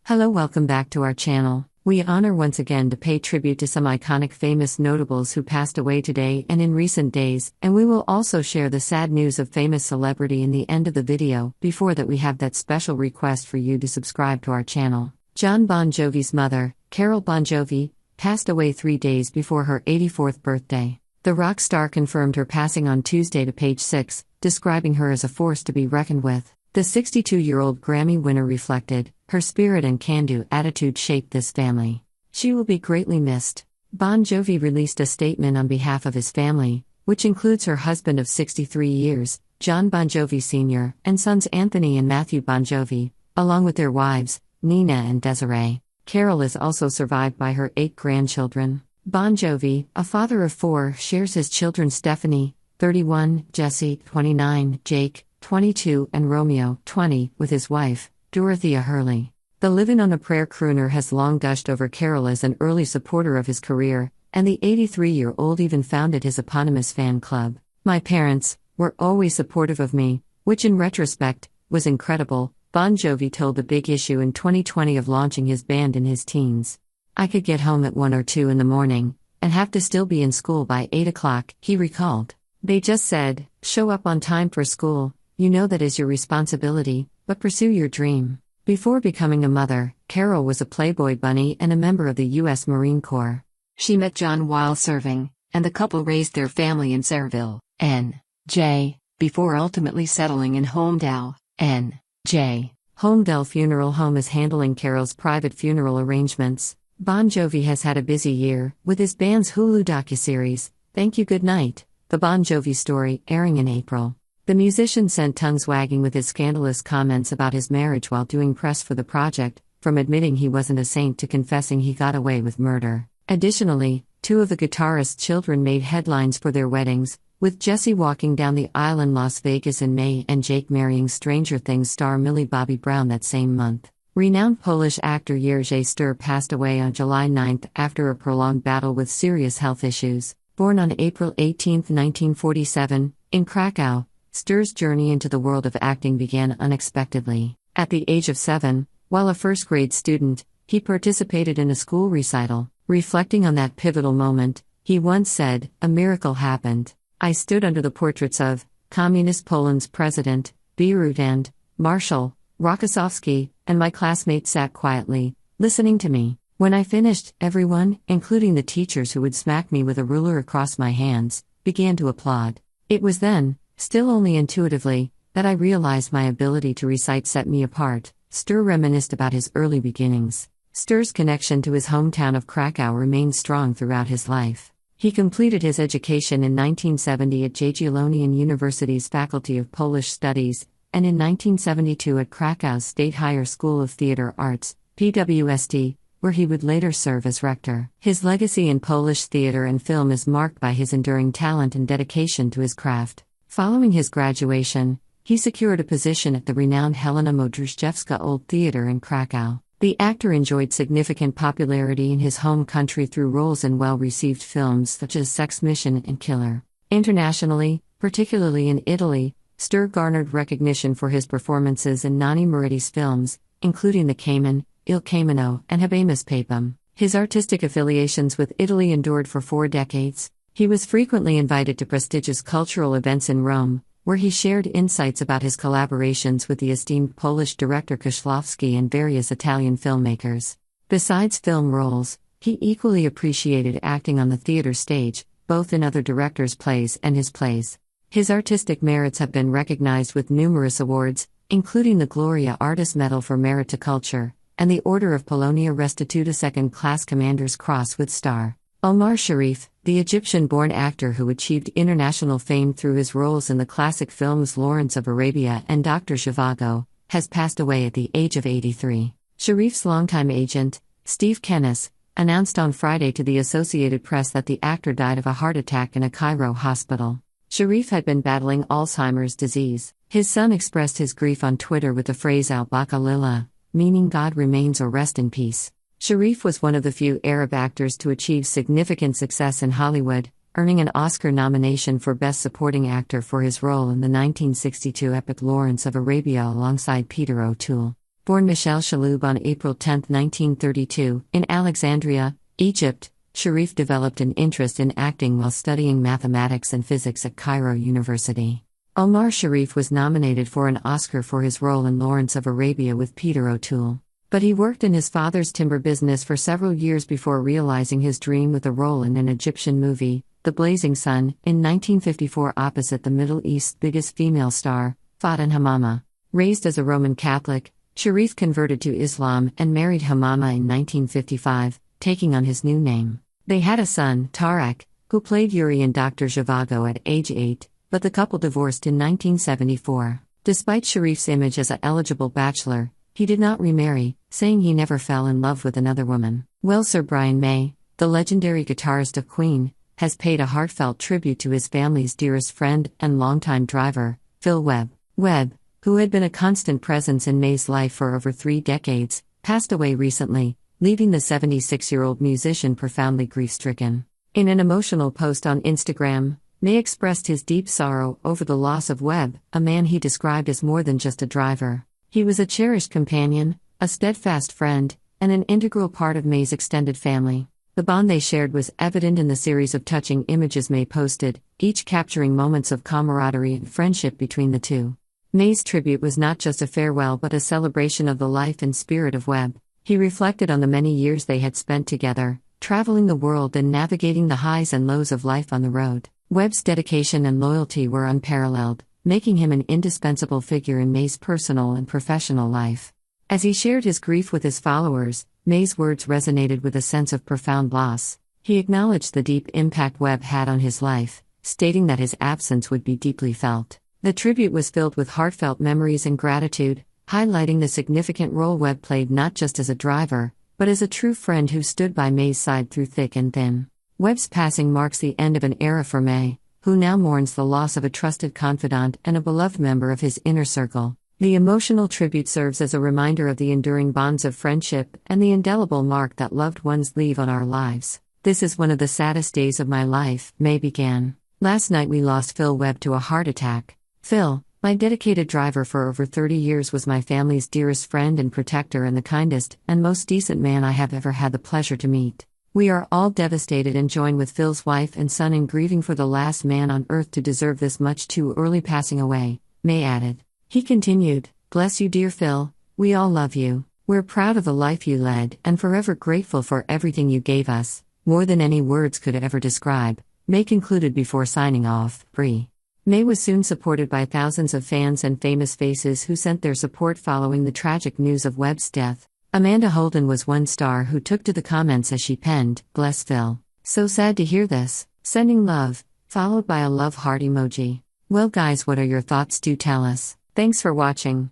Hello, welcome back to our channel. We honor once again to pay tribute to some iconic famous notables who passed away today and in recent days, and we will also share the sad news of famous celebrity in the end of the video. Before that, we have that special request for you to subscribe to our channel. Jon Bon Jovi's mother, Carol Bon Jovi, passed away 3 days before her 84th birthday. The rock star confirmed her passing on Tuesday to Page Six, describing her as a force to be reckoned with. The 62-year-old Grammy winner reflected, "Her spirit and can-do attitude shaped this family. She will be greatly missed." Bon Jovi released a statement on behalf of his family, which includes her husband of 63 years, Jon Bon Jovi Sr., and sons Anthony and Matthew Bon Jovi, along with their wives, Nina and Desiree. Carol is also survived by her 8 grandchildren. Bon Jovi, a father of 4, shares his children Stephanie, 31, Jesse, 29, Jake, 22, and Romeo, 20, with his wife, Dorothea Hurley. The Livin' on a Prayer crooner has long gushed over Carol as an early supporter of his career, and the 83-year-old even founded his eponymous fan club. "My parents were always supportive of me, which in retrospect was incredible," Bon Jovi told The Big Issue in 2020 of launching his band in his teens. "I could get home at 1 or 2 in the morning, and have to still be in school by 8 o'clock, he recalled. "They just said, show up on time for school. You know that is your responsibility, but pursue your dream." Before becoming a mother, Carol was a Playboy bunny and a member of the U.S. Marine Corps. She met Jon while serving, and the couple raised their family in Sayreville, N.J., before ultimately settling in Holmdel, N.J. Holmdel Funeral Home is handling Carol's private funeral arrangements. Bon Jovi has had a busy year, with his band's Hulu docuseries, Thank You Good Night, The Bon Jovi Story, airing in April. The musician sent tongues wagging with his scandalous comments about his marriage while doing press for the project, from admitting he wasn't a saint to confessing he got away with murder. Additionally, 2 of the guitarist's children made headlines for their weddings, with Jesse walking down the aisle in Las Vegas in May and Jake marrying Stranger Things star Millie Bobby Brown that same month. Renowned Polish actor Jerzy Ster passed away on July 9 after a prolonged battle with serious health issues. Born on April 18, 1947, in Krakow, Ster's journey into the world of acting began unexpectedly. At the age of 7, while a first-grade student, he participated in a school recital. Reflecting on that pivotal moment, he once said, "A miracle happened. I stood under the portraits of Communist Poland's President, Bierut and Marshal Rokossowski, and my classmates sat quietly, listening to me. When I finished, everyone, including the teachers who would smack me with a ruler across my hands, began to applaud. It was then, still only intuitively, that I realized my ability to recite set me apart." Ster reminisced about his early beginnings. Ster's connection to his hometown of Krakow remained strong throughout his life. He completed his education in 1970 at Jagiellonian University's Faculty of Polish Studies, and in 1972 at Krakow's State Higher School of Theatre Arts, PWST, where he would later serve as rector. His legacy in Polish theatre and film is marked by his enduring talent and dedication to his craft. Following his graduation, he secured a position at the renowned Helena Modrzejewska Old Theatre in Krakow. The actor enjoyed significant popularity in his home country through roles in well-received films such as Sex Mission and Killer. Internationally, particularly in Italy, Ster garnered recognition for his performances in Nanni Moretti's films, including The Cayman, Il Caimano, and Habemus Papam. His artistic affiliations with Italy endured for 4 decades. He was frequently invited to prestigious cultural events in Rome, where he shared insights about his collaborations with the esteemed Polish director Kieślowski and various Italian filmmakers. Besides film roles, he equally appreciated acting on the theater stage, both in other directors' plays and his plays. His artistic merits have been recognized with numerous awards, including the Gloria Artis Medal for Merit to Culture, and the Order of Polonia Restituta Second-Class Commander's Cross with Star. Omar Sharif, the Egyptian-born actor who achieved international fame through his roles in the classic films Lawrence of Arabia and Dr. Zhivago, has passed away at the age of 83. Sharif's longtime agent, Steve Kennis, announced on Friday to the Associated Press that the actor died of a heart attack in a Cairo hospital. Sharif had been battling Alzheimer's disease. His son expressed his grief on Twitter with the phrase Al-Baqa Lillah, meaning God remains or rest in peace. Sharif was one of the few Arab actors to achieve significant success in Hollywood, earning an Oscar nomination for Best Supporting Actor for his role in the 1962 epic Lawrence of Arabia alongside Peter O'Toole. Born Michel Chaloub on April 10, 1932, in Alexandria, Egypt, Sharif developed an interest in acting while studying mathematics and physics at Cairo University. Omar Sharif was nominated for an Oscar for his role in Lawrence of Arabia with Peter O'Toole. But he worked in his father's timber business for several years before realizing his dream with a role in an Egyptian movie, The Blazing Sun, in 1954 opposite the Middle East's biggest female star, Faten Hamama. Raised as a Roman Catholic, Sharif converted to Islam and married Hamama in 1955, taking on his new name. They had a son, Tarek, who played Yuri in Dr. Zhivago at age 8, but the couple divorced in 1974. Despite Sharif's image as an eligible bachelor, he did not remarry, saying he never fell in love with another woman. Well, Sir Brian May, the legendary guitarist of Queen, has paid a heartfelt tribute to his family's dearest friend and longtime driver, Phil Webb. Webb, who had been a constant presence in May's life for over 3 decades, passed away recently, leaving the 76-year-old musician profoundly grief-stricken. In an emotional post on Instagram, May expressed his deep sorrow over the loss of Webb, a man he described as more than just a driver. He was a cherished companion, a steadfast friend, and an integral part of May's extended family. The bond they shared was evident in the series of touching images May posted, each capturing moments of camaraderie and friendship between the two. May's tribute was not just a farewell but a celebration of the life and spirit of Webb. He reflected on the many years they had spent together, traveling the world and navigating the highs and lows of life on the road. Webb's dedication and loyalty were unparalleled, making him an indispensable figure in May's personal and professional life. As he shared his grief with his followers, May's words resonated with a sense of profound loss. He acknowledged the deep impact Webb had on his life, stating that his absence would be deeply felt. The tribute was filled with heartfelt memories and gratitude, highlighting the significant role Webb played not just as a driver, but as a true friend who stood by May's side through thick and thin. Webb's passing marks the end of an era for May, who now mourns the loss of a trusted confidant and a beloved member of his inner circle. The emotional tribute serves as a reminder of the enduring bonds of friendship and the indelible mark that loved ones leave on our lives. This is one of the saddest days of my life, May began. Last night we lost Phil Webb to a heart attack. Phil, my dedicated driver for over 30 years, was my family's dearest friend and protector and the kindest and most decent man I have ever had the pleasure to meet. We are all devastated and join with Phil's wife and son in grieving for the last man on earth to deserve this much too early passing away, May added. He continued, "Bless you, dear Phil, we all love you. We're proud of the life you led and forever grateful for everything you gave us, more than any words could ever describe," May concluded before signing off. Bree. May was soon supported by thousands of fans and famous faces who sent their support following the tragic news of Webb's death. Amanda Holden was one star who took to the comments as she penned, "Bless Phil. So sad to hear this. Sending love," followed by a love heart emoji. Well guys, what are your thoughts? Do tell us. Thanks for watching.